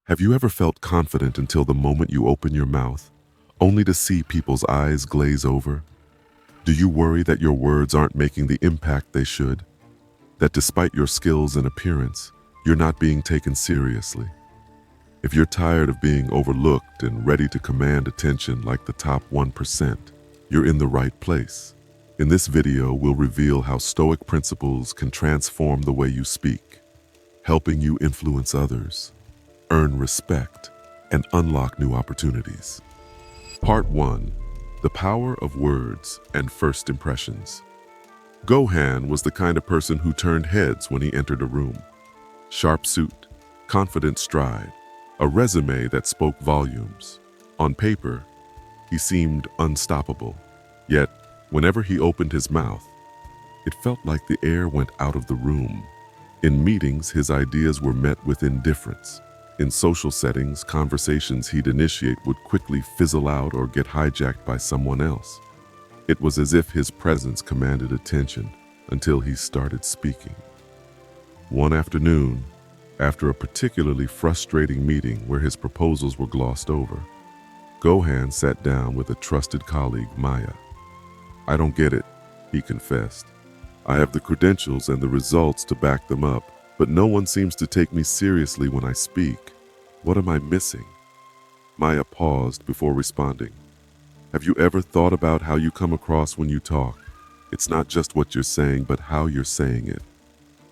Have you ever felt confident until the moment you open your mouth, only to see people's eyes glaze over? Do you worry that your words aren't making the impact they should? That despite your skills and appearance, you're not being taken seriously? If you're tired of being overlooked and ready to command attention like the top 1%, you're in the right place. In this video, we'll reveal how Stoic principles can transform the way you speak, helping you influence others, earn respect, and unlock new opportunities. Part 1. The Power of Words and First Impressions. Gohan was the kind of person who turned heads when he entered a room. Sharp suit, confident stride, a resume that spoke volumes. On paper, he seemed unstoppable. Yet, whenever he opened his mouth, it felt like the air went out of the room. In meetings, his ideas were met with indifference. In social settings, conversations he'd initiate would quickly fizzle out or get hijacked by someone else. It was as if his presence commanded attention until he started speaking. One afternoon, after a particularly frustrating meeting where his proposals were glossed over, Gohan sat down with a trusted colleague, Maya. "I don't get it," he confessed. "I have the credentials and the results to back them up, but no one seems to take me seriously when I speak. What am I missing?" Maya paused before responding. "Have you ever thought about how you come across when you talk? It's not just what you're saying, but how you're saying it."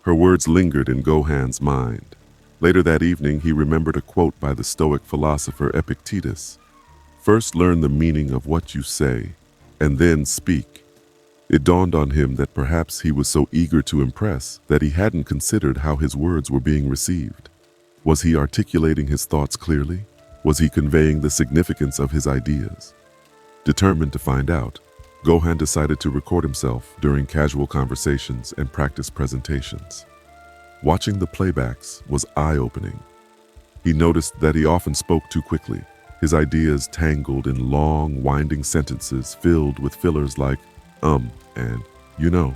Her words lingered in Gohan's mind. Later that evening, he remembered a quote by the Stoic philosopher Epictetus: "First learn the meaning of what you say, and then speak." It dawned on him that perhaps he was so eager to impress that he hadn't considered how his words were being received. Was he articulating his thoughts clearly? Was he conveying the significance of his ideas? Determined to find out, Gohan decided to record himself during casual conversations and practice presentations. Watching the playbacks was eye-opening. He noticed that he often spoke too quickly, his ideas tangled in long, winding sentences filled with fillers like and "you know."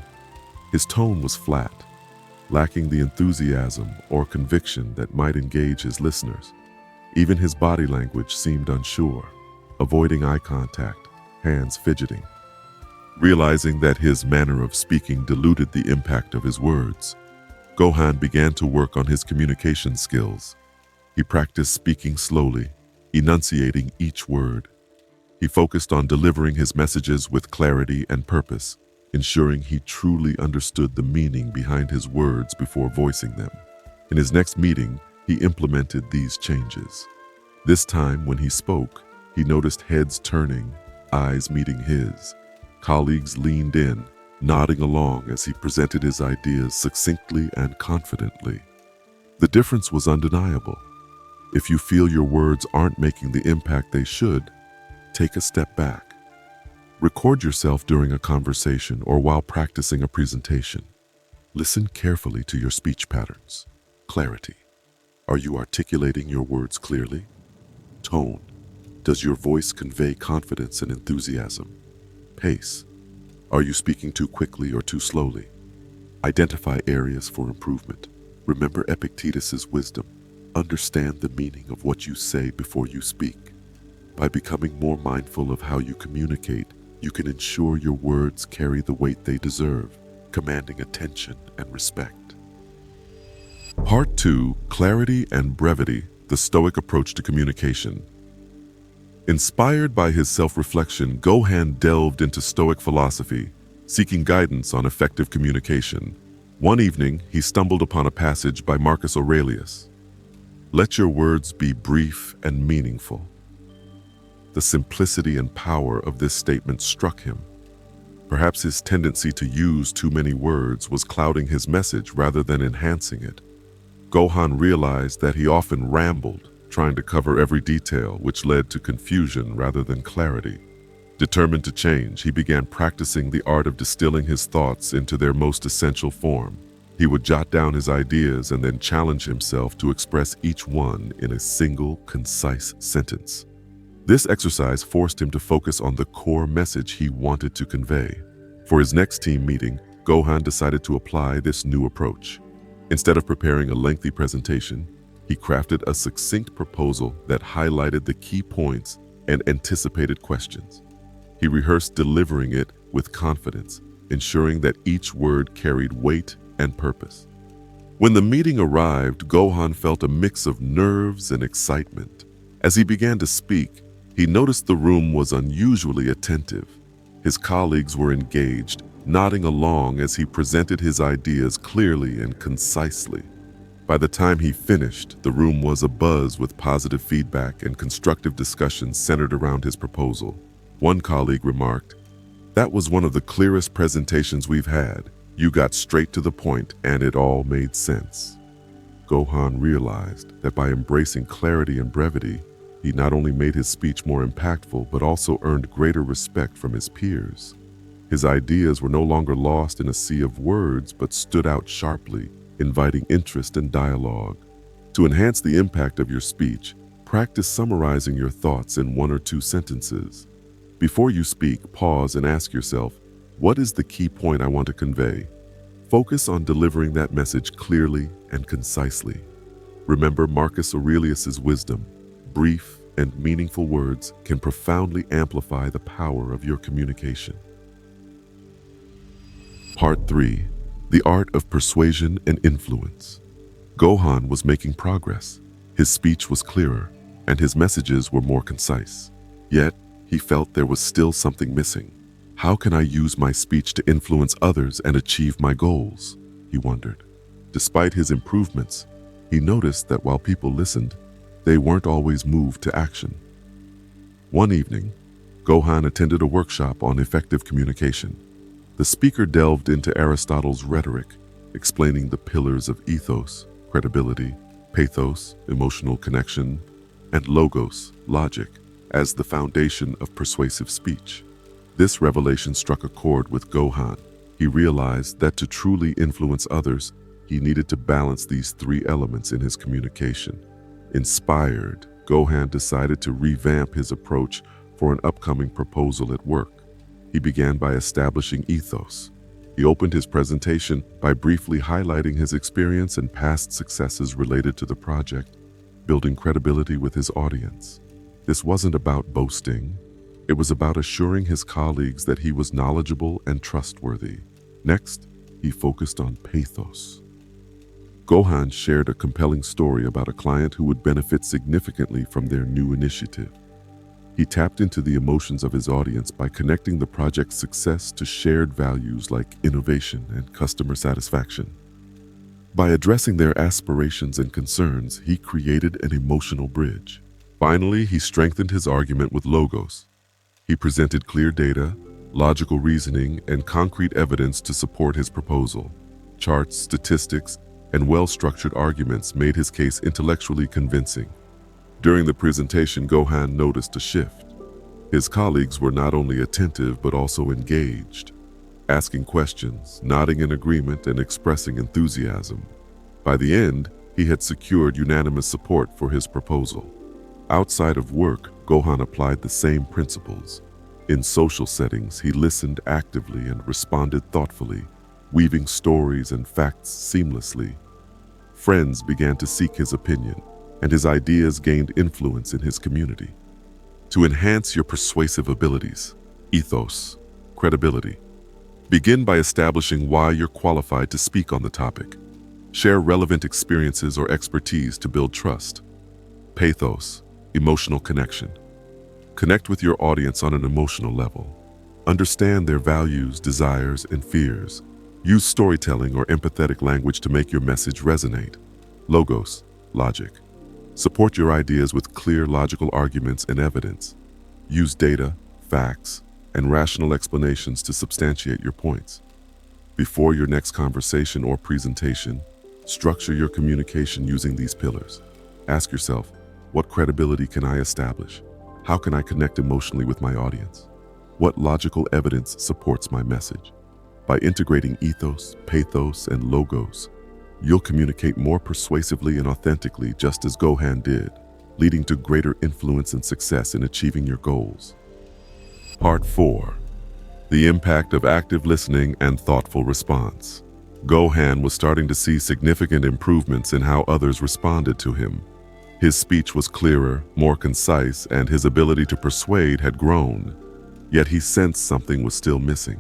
His tone was flat, lacking the enthusiasm or conviction that might engage his listeners. Even his body language seemed unsure, avoiding eye contact, hands fidgeting. Realizing that his manner of speaking diluted the impact of his words, Gohan began to work on his communication skills. He practiced speaking slowly, enunciating each word. He focused on delivering his messages with clarity and purpose, ensuring he truly understood the meaning behind his words before voicing them. In his next meeting, he implemented these changes. This time, when he spoke, he noticed heads turning, eyes meeting his. Colleagues leaned in, nodding along as he presented his ideas succinctly and confidently. The difference was undeniable. If you feel your words aren't making the impact they should, take a step back. Record yourself during a conversation or while practicing a presentation. Listen carefully to your speech patterns. Clarity. Are you articulating your words clearly? Tone. Does your voice convey confidence and enthusiasm? Pace. Are you speaking too quickly or too slowly? Identify areas for improvement. Remember Epictetus's wisdom. Understand the meaning of what you say before you speak. By becoming more mindful of how you communicate, you can ensure your words carry the weight they deserve, commanding attention and respect. Part 2. Clarity and Brevity, the Stoic Approach to Communication. Inspired by his self-reflection, Gohan delved into Stoic philosophy, seeking guidance on effective communication. One evening, he stumbled upon a passage by Marcus Aurelius. "Let your words be brief and meaningful." The simplicity and power of this statement struck him. Perhaps his tendency to use too many words was clouding his message rather than enhancing it. Gohan realized that he often rambled, trying to cover every detail, which led to confusion rather than clarity. Determined to change, he began practicing the art of distilling his thoughts into their most essential form. He would jot down his ideas and then challenge himself to express each one in a single, concise sentence. This exercise forced him to focus on the core message he wanted to convey. For his next team meeting, Gohan decided to apply this new approach. Instead of preparing a lengthy presentation, He crafted a succinct proposal that highlighted the key points and anticipated questions. He rehearsed delivering it with confidence, ensuring that each word carried weight and purpose. When the meeting arrived, Gohan felt a mix of nerves and excitement. As he began to speak, he noticed the room was unusually attentive. His colleagues were engaged, nodding along as he presented his ideas clearly and concisely. By the time he finished, the room was abuzz with positive feedback and constructive discussions centered around his proposal. One colleague remarked, "That was one of the clearest presentations we've had. You got straight to the point and it all made sense." Gohan realized that by embracing clarity and brevity, he not only made his speech more impactful but also earned greater respect from his peers. His ideas were no longer lost in a sea of words but stood out sharply, inviting interest and dialogue. To enhance the impact of your speech, practice summarizing your thoughts in 1 or 2 sentences. Before you speak, pause and ask yourself, what is the key point I want to convey? Focus on delivering that message clearly and concisely. Remember Marcus Aurelius's wisdom: brief and meaningful words can profoundly amplify the power of your communication. Part 3. The art of persuasion and influence. Gohan was making progress. His speech was clearer, and his messages were more concise. Yet, he felt there was still something missing. How can I use my speech to influence others and achieve my goals? He wondered. Despite his improvements, he noticed that while people listened, they weren't always moved to action. One evening, Gohan attended a workshop on effective communication. The speaker delved into Aristotle's rhetoric, explaining the pillars of ethos, credibility, pathos, emotional connection, and logos, logic, as the foundation of persuasive speech. This revelation struck a chord with Gohan. He realized that to truly influence others, he needed to balance these 3 elements in his communication. Inspired, Gohan decided to revamp his approach for an upcoming proposal at work. He began by establishing ethos. He opened his presentation by briefly highlighting his experience and past successes related to the project, building credibility with his audience. This wasn't about boasting. It was about assuring his colleagues that he was knowledgeable and trustworthy. Next, he focused on pathos. Gohan shared a compelling story about a client who would benefit significantly from their new initiative. He tapped into the emotions of his audience by connecting the project's success to shared values like innovation and customer satisfaction. By addressing their aspirations and concerns, he created an emotional bridge. Finally, he strengthened his argument with logos. He presented clear data, logical reasoning, and concrete evidence to support his proposal. Charts, statistics, and well-structured arguments made his case intellectually convincing. During the presentation, Gohan noticed a shift. His colleagues were not only attentive but also engaged, asking questions, nodding in agreement, and expressing enthusiasm. By the end, he had secured unanimous support for his proposal. Outside of work, Gohan applied the same principles. In social settings, he listened actively and responded thoughtfully, weaving stories and facts seamlessly. Friends began to seek his opinion, and his ideas gained influence in his community. To enhance your persuasive abilities, ethos, credibility. Begin by establishing why you're qualified to speak on the topic. Share relevant experiences or expertise to build trust. Pathos, emotional connection. Connect with your audience on an emotional level. Understand their values, desires, and fears. Use storytelling or empathetic language to make your message resonate. Logos, logic. Support your ideas with clear logical arguments and evidence. Use data, facts, and rational explanations to substantiate your points. Before your next conversation or presentation, structure your communication using these pillars. Ask yourself, what credibility can I establish? How can I connect emotionally with my audience? What logical evidence supports my message? By integrating ethos, pathos, and logos, you'll communicate more persuasively and authentically, just as Gohan did, leading to greater influence and success in achieving your goals. Part 4. The impact of active listening and thoughtful response. Gohan was starting to see significant improvements in how others responded to him. His speech was clearer, more concise, and his ability to persuade had grown. Yet he sensed something was still missing.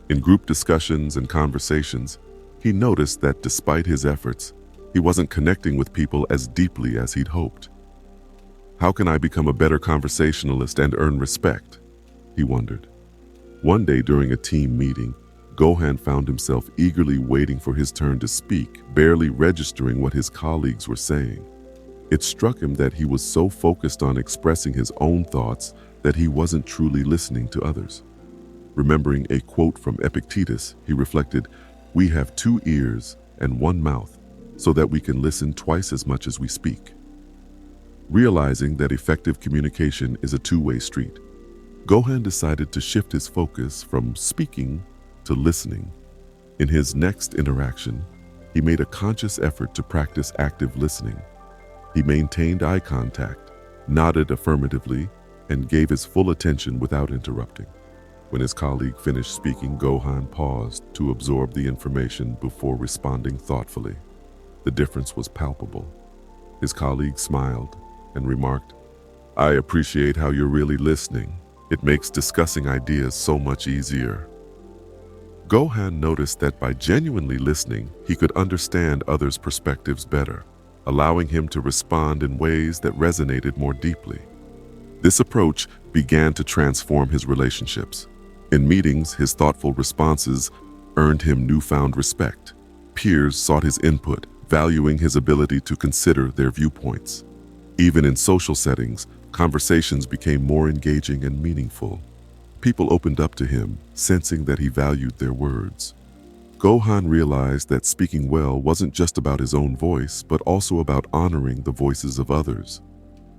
In group discussions and conversations, he noticed that despite his efforts, he wasn't connecting with people as deeply as he'd hoped. How can I become a better conversationalist and earn respect? He wondered. One day during a team meeting, Gohan found himself eagerly waiting for his turn to speak, barely registering what his colleagues were saying. It struck him that he was so focused on expressing his own thoughts that he wasn't truly listening to others. Remembering a quote from Epictetus, he reflected, "We have 2 ears and 1 mouth, so that we can listen twice as much as we speak." Realizing that effective communication is a two-way street, Gohan decided to shift his focus from speaking to listening. In his next interaction, he made a conscious effort to practice active listening. He maintained eye contact, nodded affirmatively, and gave his full attention without interrupting. When his colleague finished speaking, Gohan paused to absorb the information before responding thoughtfully. The difference was palpable. His colleague smiled and remarked, "I appreciate how you're really listening. It makes discussing ideas so much easier." Gohan noticed that by genuinely listening, he could understand others' perspectives better, allowing him to respond in ways that resonated more deeply. This approach began to transform his relationships. In meetings, his thoughtful responses earned him newfound respect. Peers sought his input, valuing his ability to consider their viewpoints. Even in social settings, conversations became more engaging and meaningful. People opened up to him, sensing that he valued their words. Gohan realized that speaking well wasn't just about his own voice, but also about honoring the voices of others.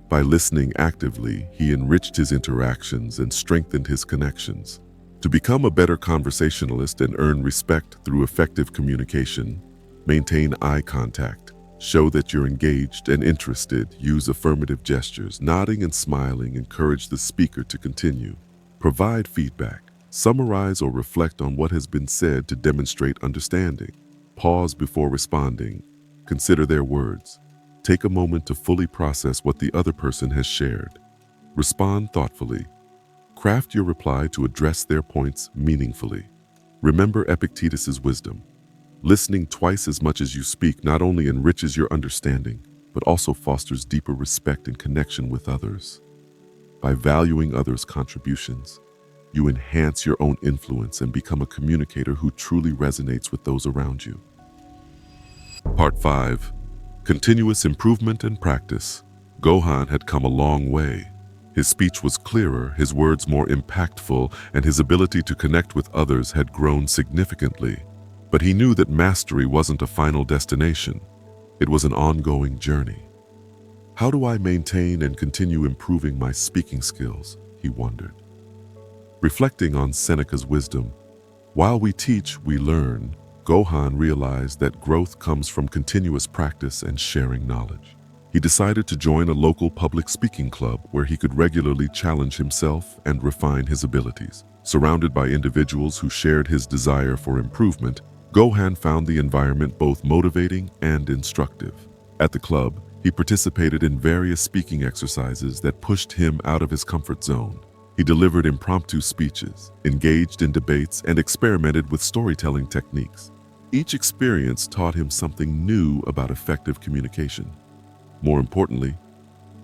By listening actively, he enriched his interactions and strengthened his connections. To become a better conversationalist and earn respect through effective communication, maintain eye contact, show that you're engaged and interested, use affirmative gestures, nodding and smiling encourage the speaker to continue. Provide feedback, summarize or reflect on what has been said to demonstrate understanding. Pause before responding, consider their words. Take a moment to fully process what the other person has shared. Respond thoughtfully. Craft your reply to address their points meaningfully. Remember Epictetus's wisdom. Listening twice as much as you speak not only enriches your understanding, but also fosters deeper respect and connection with others. By valuing others' contributions, you enhance your own influence and become a communicator who truly resonates with those around you. Part 5. Continuous improvement and practice. Gohan had come a long way. His speech was clearer, his words more impactful, and his ability to connect with others had grown significantly. But he knew that mastery wasn't a final destination. It was an ongoing journey. How do I maintain and continue improving my speaking skills? He wondered. Reflecting on Seneca's wisdom, while we teach, we learn, Gohan realized that growth comes from continuous practice and sharing knowledge. He decided to join a local public speaking club where he could regularly challenge himself and refine his abilities. Surrounded by individuals who shared his desire for improvement, Gohan found the environment both motivating and instructive. At the club, he participated in various speaking exercises that pushed him out of his comfort zone. He delivered impromptu speeches, engaged in debates, and experimented with storytelling techniques. Each experience taught him something new about effective communication. More importantly,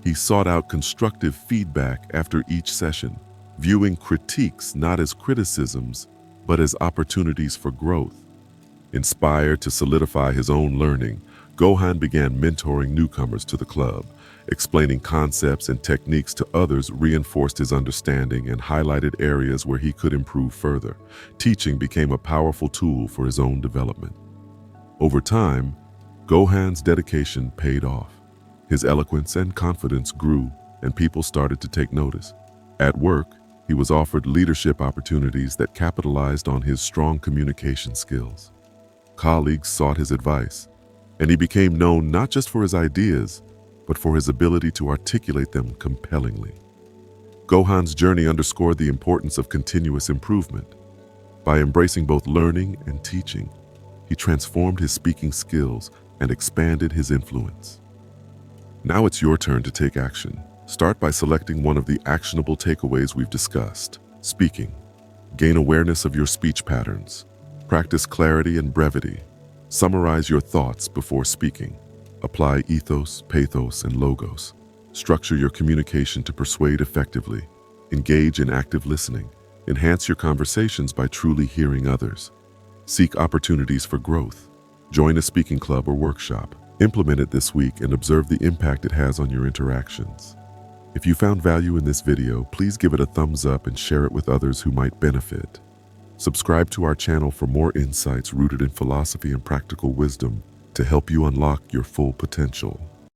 he sought out constructive feedback after each session, viewing critiques not as criticisms, but as opportunities for growth. Inspired to solidify his own learning, Gohan began mentoring newcomers to the club. Explaining concepts and techniques to others reinforced his understanding and highlighted areas where he could improve further. Teaching became a powerful tool for his own development. Over time, Gohan's dedication paid off. His eloquence and confidence grew, and people started to take notice. At work, he was offered leadership opportunities that capitalized on his strong communication skills. Colleagues sought his advice, and he became known not just for his ideas, but for his ability to articulate them compellingly. Gohan's journey underscored the importance of continuous improvement. By embracing both learning and teaching, He transformed his speaking skills and expanded his influence. Now it's your turn to take action. Start by selecting one of the actionable takeaways we've discussed. Speaking. Gain awareness of your speech patterns. Practice clarity and brevity. Summarize your thoughts before speaking. Apply ethos, pathos, and logos. Structure your communication to persuade effectively. Engage in active listening. Enhance your conversations by truly hearing others. Seek opportunities for growth. Join a speaking club or workshop. Implement it this week and observe the impact it has on your interactions. If you found value in this video, please give it a thumbs up and share it with others who might benefit. Subscribe to our channel for more insights rooted in philosophy and practical wisdom to help you unlock your full potential.